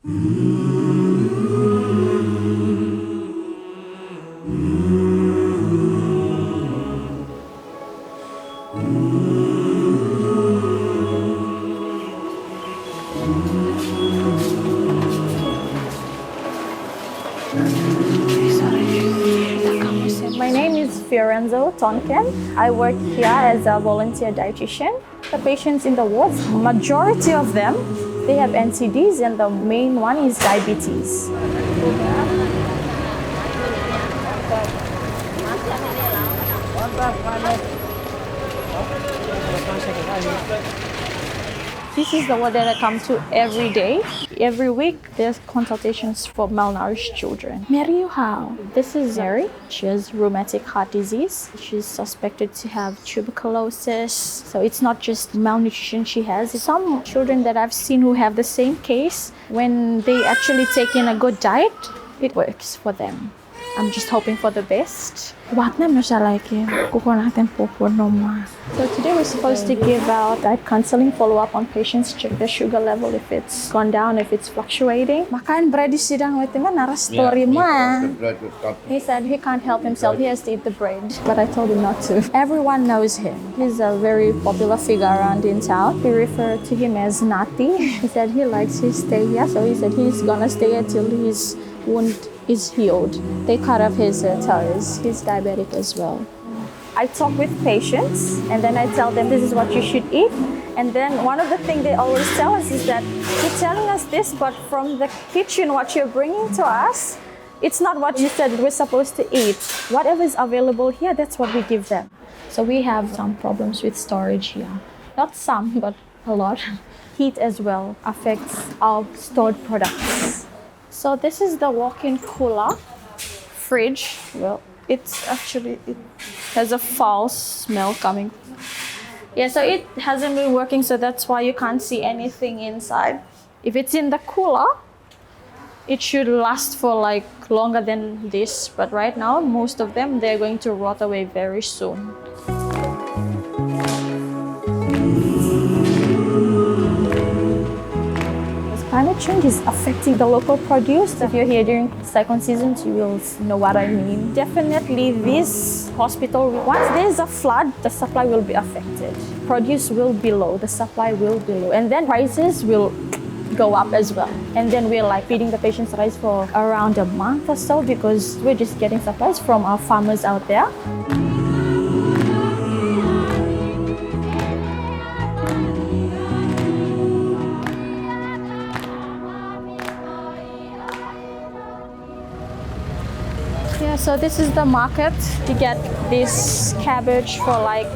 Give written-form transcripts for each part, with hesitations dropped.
My name is Fiorenzo Tonken. I work here as a volunteer dietitian. The patients in the wards, majority of them, they have NCDs, and the main one is diabetes. This is the ward that I come to every day. Every week, there's consultations for malnourished children. Mary How? This is Mary. She has rheumatic heart disease. She's suspected to have tuberculosis. So it's not just malnutrition she has. Some children that I've seen who have the same case, when they actually take in a good diet, it works for them. I'm just hoping for the best. So today we're supposed to give out diet counseling, follow up on patients, check their sugar level if it's gone down, if it's fluctuating. Makan bread di sidang itu kan naras story mah. He said he can't help himself, he has to eat the bread. But I told him not to. Everyone knows him. He's a very popular figure around in town. We refer to him as Nati. He said he likes his stay here, so he said he's gonna stay until his wound is healed. They cut off his toes. He's diabetic as well. I talk with patients and then I tell them this is what you should eat. And then one of the things they always tell us is that you're telling us this, but from the kitchen, what you're bringing to us, it's not what you said we're supposed to eat. Whatever is available here, that's what we give them. So we have some problems with storage here. Not some, but a lot. Heat as well affects our stored products. So this is the walk-in cooler, fridge. Well, it has a foul smell coming. Yeah, so it hasn't been working, so that's why you can't see anything inside. If it's in the cooler, it should last for like longer than this. But right now, most of them, they're going to rot away very soon. Climate change is affecting the local produce. If you're here during cyclone season, you will know what I mean. Definitely this hospital, once there's a flood, the supply will be affected. Produce will be low, the supply will be low. And then prices will go up as well. And then we're like feeding the patients rice for around a month or so because we're just getting supplies from our farmers out there. Yeah, so this is the market. You get this cabbage for like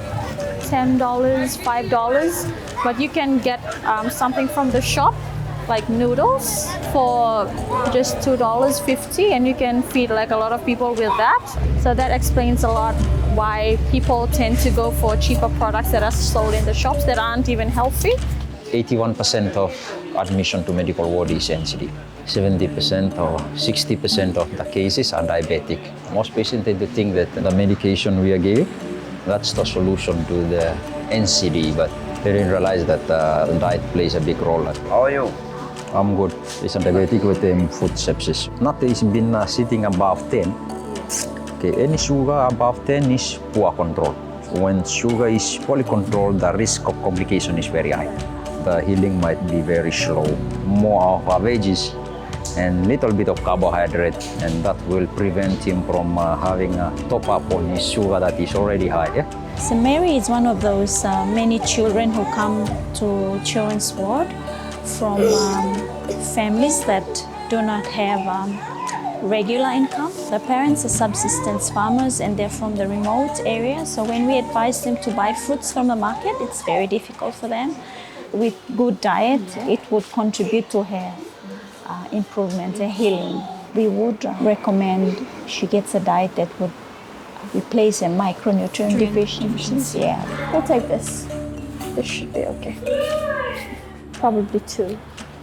$10, $5, but you can get something from the shop, like noodles, for just $2.50, and you can feed like a lot of people with that. So that explains a lot why people tend to go for cheaper products that are sold in the shops that aren't even healthy. 81% of admission to medical ward is NCD. 70% or 60% of the cases are diabetic. Most patients tend to think that the medication we are giving, that's the solution to the NCD, but they didn't realize that diet plays a big role. How are you? I'm good. It's a diabetic with food sepsis. Not it's been sitting above 10. Okay, any sugar above 10 is poor control. When sugar is poorly controlled, the risk of complication is very high. The healing might be very slow. More of veggies and little bit of carbohydrate, and that will prevent him from having a top up on his sugar that is already high. Yeah? So Mary is one of those many children who come to children's ward from families that do not have regular income. The parents are subsistence farmers and they're from the remote area. So when we advise them to buy fruits from the market, it's very difficult for them. With good diet, it would contribute to her improvement and healing. We would recommend she gets a diet that would replace a micronutrient deficiency. Yeah. We'll take this. This should be okay. Probably 2.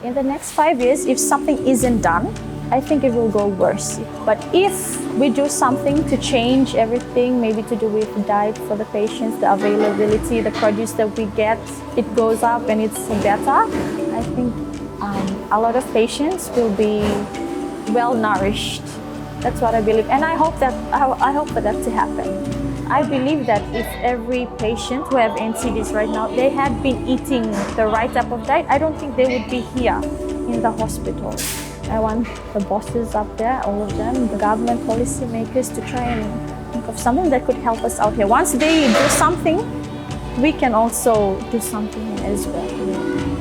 In the next 5 years, if something isn't done, I think it will go worse. But if we do something to change everything, maybe to do with diet for the patients, the availability, the produce that we get, it goes up and it's better, I think a lot of patients will be well nourished. That's what I believe, and I hope for that to happen. I believe that if every patient who have NCDs right now, they had been eating the right type of diet, I don't think they would be here in the hospital. I want the bosses up there, all of them, the government policymakers, to try and think of something that could help us out here. Once they do something, we can also do something as well.